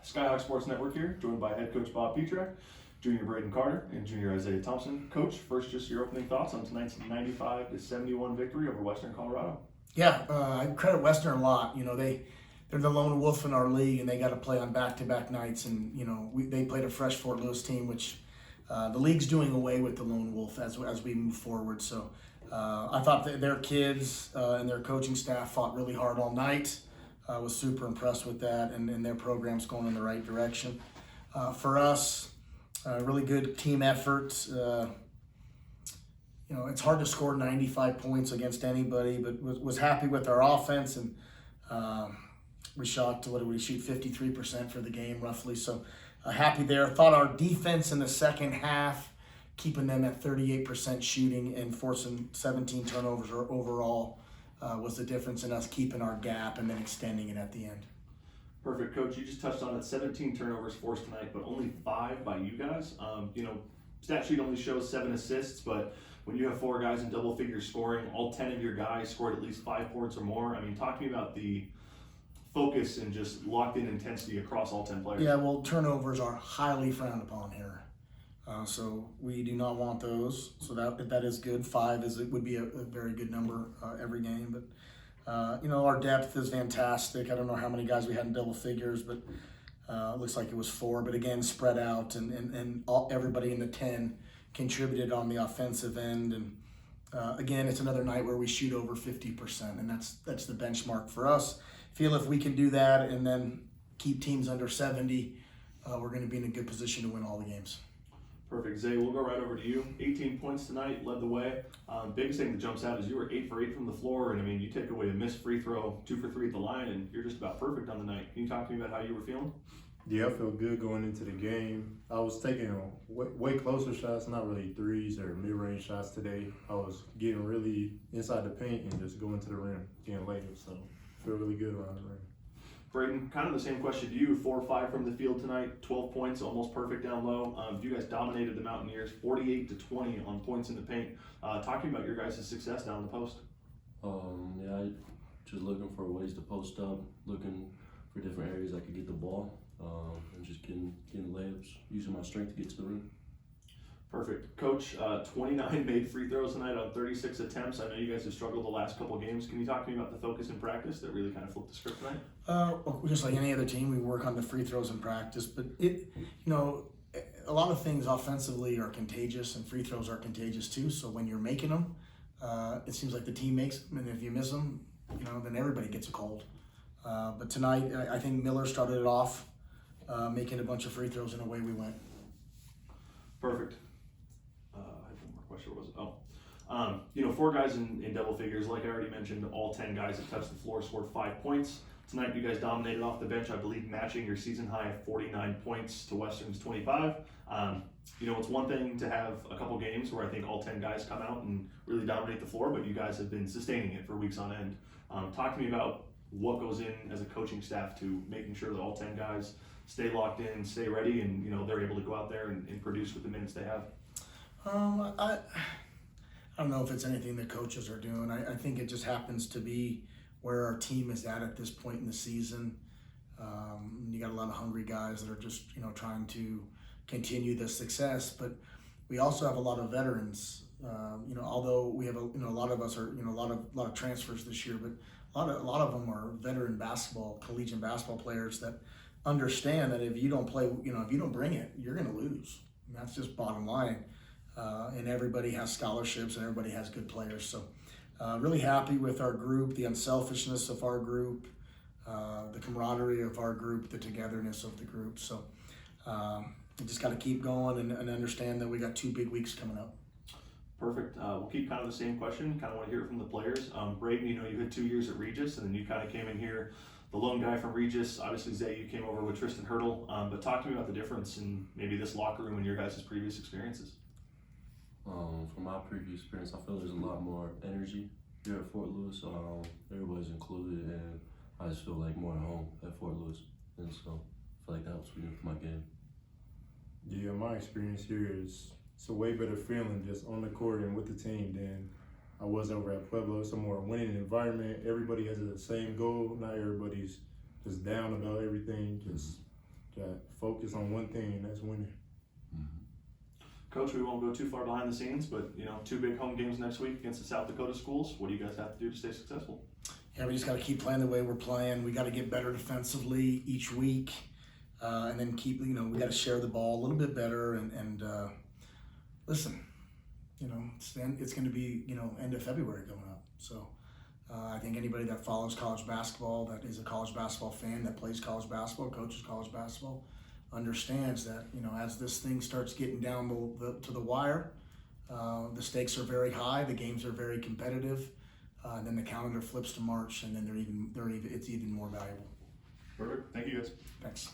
Skyhawk Sports Network here, joined by head coach Bob Petrak, junior Braden Carter, and junior Isaiah Thompson. Coach, first, just your opening thoughts on tonight's 95-71 victory over Western Colorado. Yeah, I credit Western a lot. You know, they're the lone wolf in our league, and they got to play on back-to-back nights. And you know, they played a fresh Fort Lewis team, which the league's doing away with the lone wolf as we move forward. So I thought that their kids and their coaching staff fought really hard all night. I was super impressed with that, and their program's going in the right direction. For us, really good team effort. You know, it's hard to score 95 points against anybody, but was happy with our offense, and we shot, what did we shoot, 53% for the game roughly, so happy there. Thought our defense in the second half, keeping them at 38% shooting and forcing 17 turnovers overall, was the difference in us keeping our gap and then extending it at the end. Perfect, Coach. You just touched on it. 17 turnovers forced tonight, but only 5 by you guys. You know, stat sheet only shows 7 assists, but when you have 4 guys in double figure scoring, all 10 of your guys scored at least 5 points or more. I mean, talk to me about the focus and just locked in intensity across all 10 players. Yeah, well, turnovers are highly frowned upon here. So we do not want those. So that is good. 5 would be a very good number every game. But you know, our depth is fantastic. I don't know how many guys we had in double figures, but it looks like it was 4. But again, spread out, and everybody in the 10 contributed on the offensive end. And again, it's another night where we shoot over 50%, and that's the benchmark for us. Feel if we can do that and then keep teams under 70, we're going to be in a good position to win all the games. Perfect. Zay, we'll go right over to you. 18 points tonight, led the way. Biggest thing that jumps out is you were 8 for 8 from the floor, and I mean, you take away a missed free throw, 2 for 3 at the line, and you're just about perfect on the night. Can you talk to me about how you were feeling? Yeah, I felt good going into the game. I was taking way closer shots, not really threes or mid-range shots today. I was getting really inside the paint and just going to the rim, getting later, so I feel really good around the rim. Braden, kind of the same question to you. 4 or 5 from the field tonight, 12 points, almost perfect down low. You guys dominated the Mountaineers, 48-20 on points in the paint. Talking about your guys' success down in the post. Yeah, just looking for ways to post up, looking for different areas I could get the ball, and just getting layups, using my strength to get to the rim. Perfect. Coach, 29 made free throws tonight on 36 attempts. I know you guys have struggled the last couple of games. Can you talk to me about the focus in practice that really kind of flipped the script tonight? Well, just like any other team, we work on the free throws in practice, but you know, a lot of things offensively are contagious, and free throws are contagious too. So when you're making them, it seems like the team makes them, and if you miss them, you know, then everybody gets a cold. But tonight, I think Miller started it off, making a bunch of free throws, and away we went. Perfect. I have one more question. What was it? You know, 4 guys in double figures. Like I already mentioned, all 10 guys that touched the floor scored 5 points. Tonight, you guys dominated off the bench, I believe, matching your season high of 49 points to Western's 25. You know, it's one thing to have a couple games where I think all 10 guys come out and really dominate the floor, but you guys have been sustaining it for weeks on end. Talk to me about what goes in as a coaching staff to making sure that all 10 guys stay locked in, stay ready, and you know they're able to go out there and produce with the minutes they have. I don't know if it's anything that coaches are doing. I think it just happens to be where our team is at this point in the season. You got a lot of hungry guys that are just, you know, trying to continue the success, but we also have a lot of veterans. You know, although we have a lot of us are, you know, a lot of transfers this year, but a lot of them are veteran basketball, collegiate basketball players that understand that if you don't play, you know, if you don't bring it, you're going to lose. And that's just bottom line. And everybody has scholarships and everybody has good players. So really happy with our group, the unselfishness of our group, the camaraderie of our group, the togetherness of the group. So we just got to keep going and understand that we got 2 big weeks coming up. Perfect. We'll keep kind of the same question. Kind of want to hear it from the players. Braden, you know, you had 2 years at Regis, and then you kind of came in here, the lone guy from Regis. Obviously, Zay, you came over with Tristan Hurdle. But talk to me about the difference in maybe this locker room and your guys' previous experiences. From my previous experience, I feel there's a lot more energy here at Fort Lewis. Everybody's included, and I just feel like more at home at Fort Lewis, and so I feel like that helps me with my game. Yeah, my experience here is it's a way better feeling just on the court and with the team than I was over at Pueblo. It's a more winning environment. Everybody has the same goal. Not everybody's just down about everything. Just that focus on one thing, and that's winning. Coach, we won't go too far behind the scenes, but 2 big home games next week against the South Dakota schools. What do you guys have to do to stay successful? Yeah, we just got to keep playing the way we're playing. We got to get better defensively each week, and then keep. We got to share the ball a little bit better. And listen, it's going to be end of February coming up. So I think anybody that follows college basketball, that is a college basketball fan, that plays college basketball, coaches college basketball, understands that as this thing starts getting down to the wire, the stakes are very high, the games are very competitive. Then the calendar flips to March, and then it's even more valuable. Perfect. Thank you guys. Thanks.